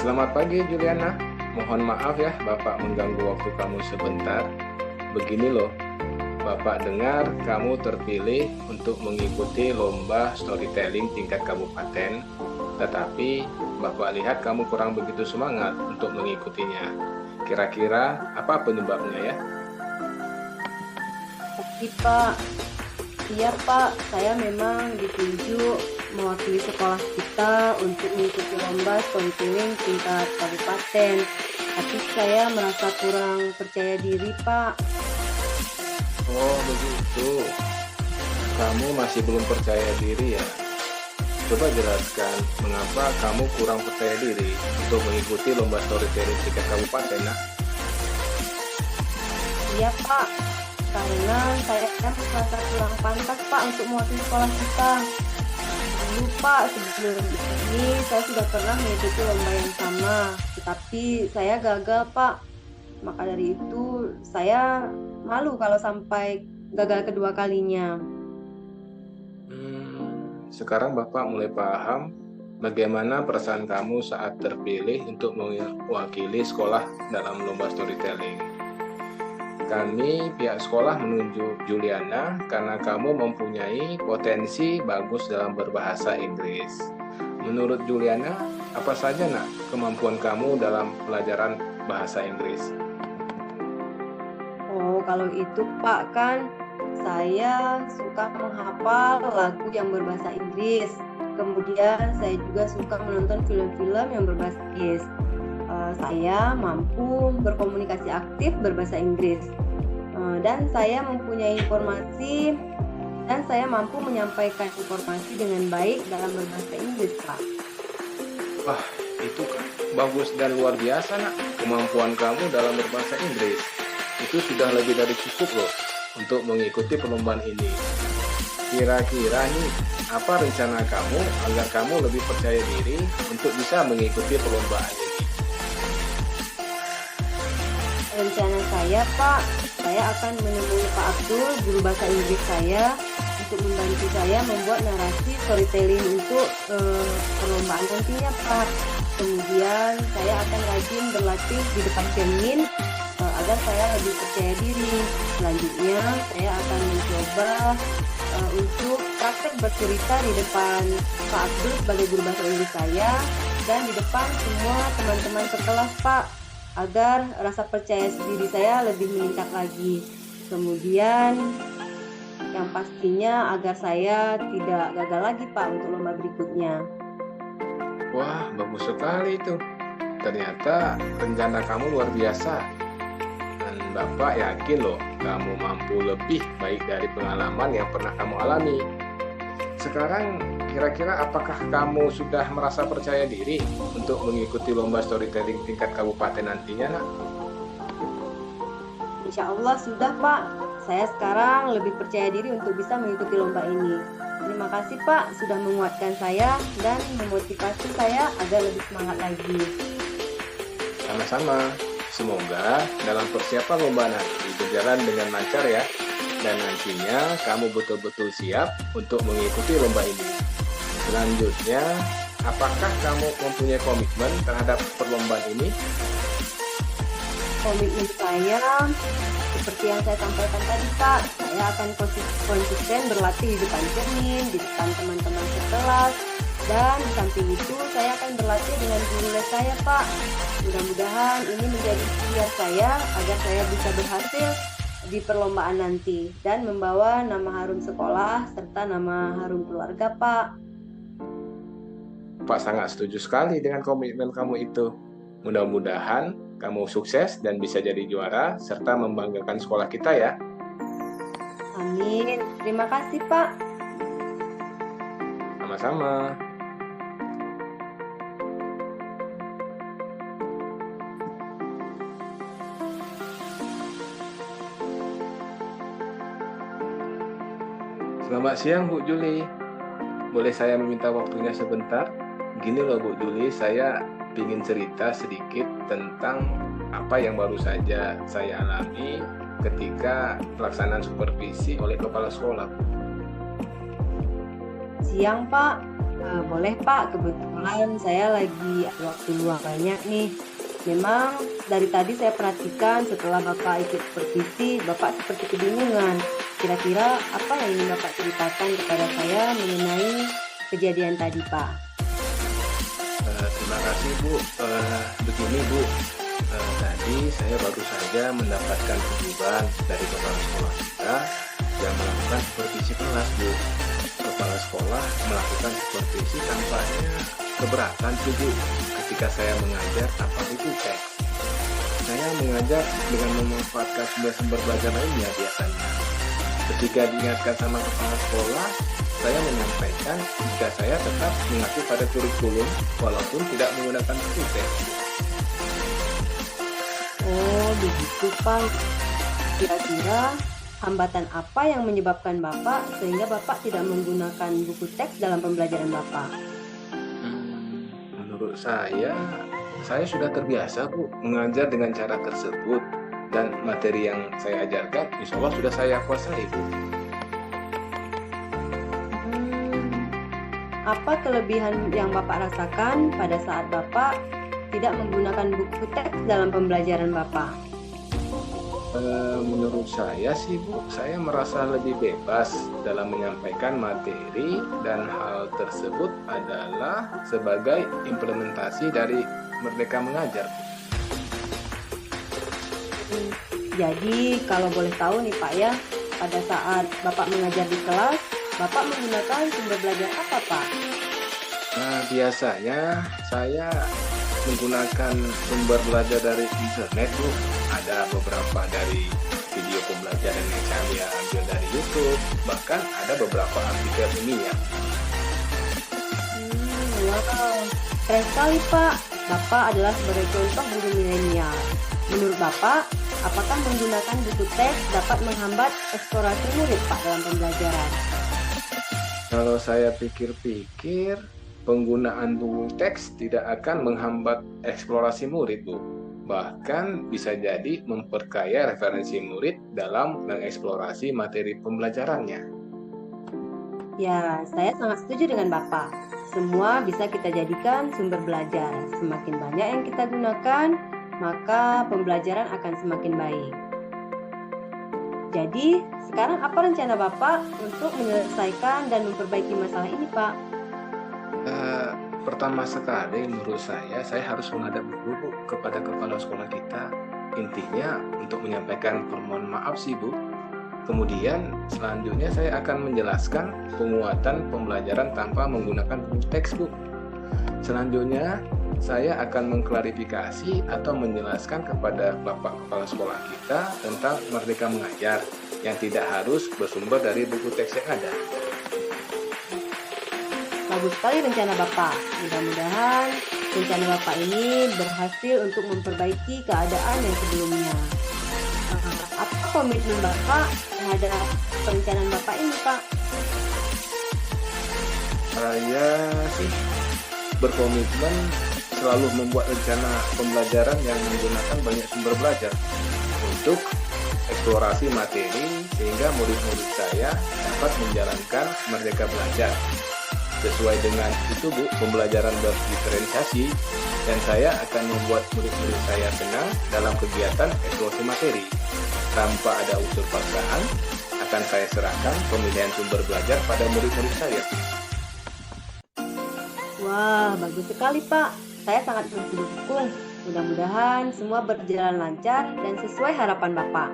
Selamat pagi Juliana. Mohon maaf ya Bapak mengganggu waktu kamu sebentar. Begini loh, Bapak dengar kamu terpilih untuk mengikuti lomba storytelling tingkat kabupaten, tetapi Bapak lihat kamu kurang begitu semangat untuk mengikutinya. Kira-kira apa penyebabnya ya? Oke Pak, iya Pak, saya memang ditunjuk mewakili sekolah kita untuk mengikuti lomba storytelling tingkat kabupaten. Tapi saya merasa kurang percaya diri Pak. Oh begitu, kamu masih belum percaya diri ya? Coba jelaskan mengapa kamu kurang percaya diri untuk mengikuti lomba storytelling tingkat kabupaten, nah? Iya Pak, karena saya merasa kurang pantas Pak untuk mewakili sekolah kita. Dulu Pak, sebelum ini saya sudah pernah mengikuti lomba yang sama, tetapi saya gagal Pak. Maka dari itu saya malu kalau sampai gagal kedua kalinya. Sekarang Bapak mulai paham bagaimana perasaan kamu saat terpilih untuk mewakili sekolah dalam lomba storytelling. Kami pihak sekolah menunjuk Juliana karena kamu mempunyai potensi bagus dalam berbahasa Inggris. Menurut Juliana, apa saja nak kemampuan kamu dalam pelajaran bahasa Inggris? Oh, kalau itu Pak, kan saya suka menghafal lagu yang berbahasa Inggris. Kemudian saya juga suka menonton film-film yang berbahasa Inggris. Saya mampu berkomunikasi aktif berbahasa Inggris. Dan saya mempunyai informasi dan saya mampu menyampaikan informasi dengan baik dalam berbahasa Inggris, Pak. Wah, itu bagus dan luar biasa nak. Kemampuan kamu dalam berbahasa Inggris itu sudah lebih dari cukup loh untuk mengikuti perlombaan ini. Kira-kira nih, apa rencana kamu agar kamu lebih percaya diri untuk bisa mengikuti perlombaan ini? Rencana saya, Pak, saya akan menemui Pak Abdul, guru bahasa Inggris saya, untuk membantu saya membuat narasi storytelling untuk perlombaan nantinya, Pak. Kemudian saya akan rajin berlatih di depan cermin agar saya lebih percaya diri. Selanjutnya saya akan mencoba untuk praktek bercerita di depan Pak Abdul sebagai guru bahasa Inggris saya dan di depan semua teman-teman sekelas, Pak, agar rasa percaya diri saya lebih meningkat lagi. Kemudian yang pastinya agar saya tidak gagal lagi Pak untuk lomba berikutnya. Wah, bagus sekali itu. Ternyata rencana kamu luar biasa. Dan Bapak yakin loh, kamu mampu lebih baik dari pengalaman yang pernah kamu alami. Sekarang kira-kira apakah kamu sudah merasa percaya diri untuk mengikuti lomba storytelling tingkat kabupaten nantinya, nak? Insya Allah sudah Pak. Saya sekarang lebih percaya diri untuk bisa mengikuti lomba ini. Terima kasih Pak sudah menguatkan saya dan memotivasi saya agar lebih semangat lagi. Sama-sama. Semoga dalam persiapan lomba nanti berjalan dengan lancar ya. Dan nantinya kamu betul-betul siap untuk mengikuti lomba ini. Selanjutnya, apakah kamu mempunyai komitmen terhadap perlombaan ini? Komitmen saya seperti yang saya sampaikan tadi Pak, saya akan konsisten berlatih di depan cermin, di depan teman-teman sekelas, dan di samping itu saya akan berlatih dengan guru les saya Pak. Mudah-mudahan ini menjadi ikhtiar saya agar saya bisa berhasil di perlombaan nanti dan membawa nama harum sekolah serta nama harum keluarga Pak. Pak sangat setuju sekali dengan komitmen kamu itu. Mudah-mudahan kamu sukses dan bisa jadi juara serta membanggakan sekolah kita ya. Amin. Terima kasih Pak. Sama-sama. Selamat siang Bu Juli. Boleh saya meminta waktunya sebentar? Gini loh Bu Juli, saya ingin cerita sedikit tentang apa yang baru saja saya alami ketika pelaksanaan supervisi oleh kepala sekolah. Siang Pak, Boleh Pak, kebetulan saya lagi ada waktu luang banyak nih. Memang dari tadi saya perhatikan setelah Bapak ikut supervisi, Bapak seperti kebingungan. Kira-kira apa yang ingin Bapak ceritakan kepada saya mengenai kejadian tadi, Pak? Terima kasih Bu. Begini Bu, tadi saya baru saja mendapatkan kunjungan dari kepala sekolah kita yang melakukan supervisi kelas Bu. Kepala sekolah melakukan supervisi tampaknya keberatan tuh Bu ketika saya mengajar tanpa buku teks. Saya mengajar dengan memanfaatkan sumber-sumber belajar lainnya biasanya. Ketika diingatkan sama kepala sekolah, saya menyampaikan jika saya tetap mengacu pada kurikulum walaupun tidak menggunakan buku teks. Oh, begitu Pak. Kira-kira hambatan apa yang menyebabkan Bapak sehingga Bapak tidak menggunakan buku teks dalam pembelajaran Bapak? Menurut saya sudah terbiasa Bu mengajar dengan cara tersebut dan materi yang saya ajarkan insya Allah sudah saya kuasai Bu. Apa kelebihan yang Bapak rasakan pada saat Bapak tidak menggunakan buku teks dalam pembelajaran Bapak? Menurut saya sih Bu, saya merasa lebih bebas dalam menyampaikan materi dan hal tersebut adalah sebagai implementasi dari Merdeka Mengajar. Jadi kalau boleh tahu nih Pak ya, pada saat Bapak mengajar di kelas, Bapak menggunakan sumber belajar apa Pak? Nah, biasanya saya menggunakan sumber belajar dari internet Bu. Ada beberapa dari video pembelajaran yang saya ambil dari YouTube, bahkan ada beberapa artikel ilmiah. Wow, keren sekali Pak. Bapak adalah sebagai contoh guru milenial. Menurut Bapak, apakah menggunakan buku teks dapat menghambat eksplorasi murid Pak dalam pembelajaran? Kalau saya pikir-pikir, penggunaan buku teks tidak akan menghambat eksplorasi murid Bu. Bahkan bisa jadi memperkaya referensi murid dalam mengeksplorasi materi pembelajarannya. Ya, saya sangat setuju dengan Bapak. Semua bisa kita jadikan sumber belajar. Semakin banyak yang kita gunakan, maka pembelajaran akan semakin baik. Jadi, sekarang apa rencana Bapak untuk menyelesaikan dan memperbaiki masalah ini, Pak? Pertama sekali menurut saya harus menghadap dulu kepada kepala sekolah kita. Intinya untuk menyampaikan permohonan maaf sih Bu. Kemudian selanjutnya saya akan menjelaskan penguatan pembelajaran tanpa menggunakan buku teks Bu. Selanjutnya saya akan mengklarifikasi atau menjelaskan kepada Bapak Kepala Sekolah kita tentang Merdeka Mengajar yang tidak harus bersumber dari buku teks yang ada. Bagus sekali rencana Bapak. Mudah-mudahan rencana Bapak ini berhasil untuk memperbaiki keadaan yang sebelumnya. Apa komitmen Bapak terhadap perencanaan Bapak ini, Pak? Saya sih berkomitmen selalu membuat rencana pembelajaran yang menggunakan banyak sumber belajar untuk eksplorasi materi sehingga murid-murid saya dapat menjalankan Merdeka Belajar. Sesuai dengan itu Bu, pembelajaran berdiferensiasi dan saya akan membuat murid-murid saya senang dalam kegiatan eksplorasi materi. Tanpa ada unsur paksaan, akan saya serahkan pemilihan sumber belajar pada murid-murid saya. Wah, bagus sekali Pak. Saya sangat mendukung. Mudah-mudahan semua berjalan lancar dan sesuai harapan Bapak.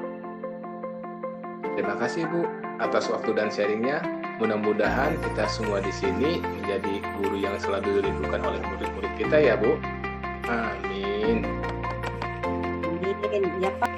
Terima kasih Bu atas waktu dan sharingnya. Mudah-mudahan kita semua di sini menjadi guru yang selalu dirindukan oleh murid-murid kita ya Bu. Amin. Amin. Ya Pak.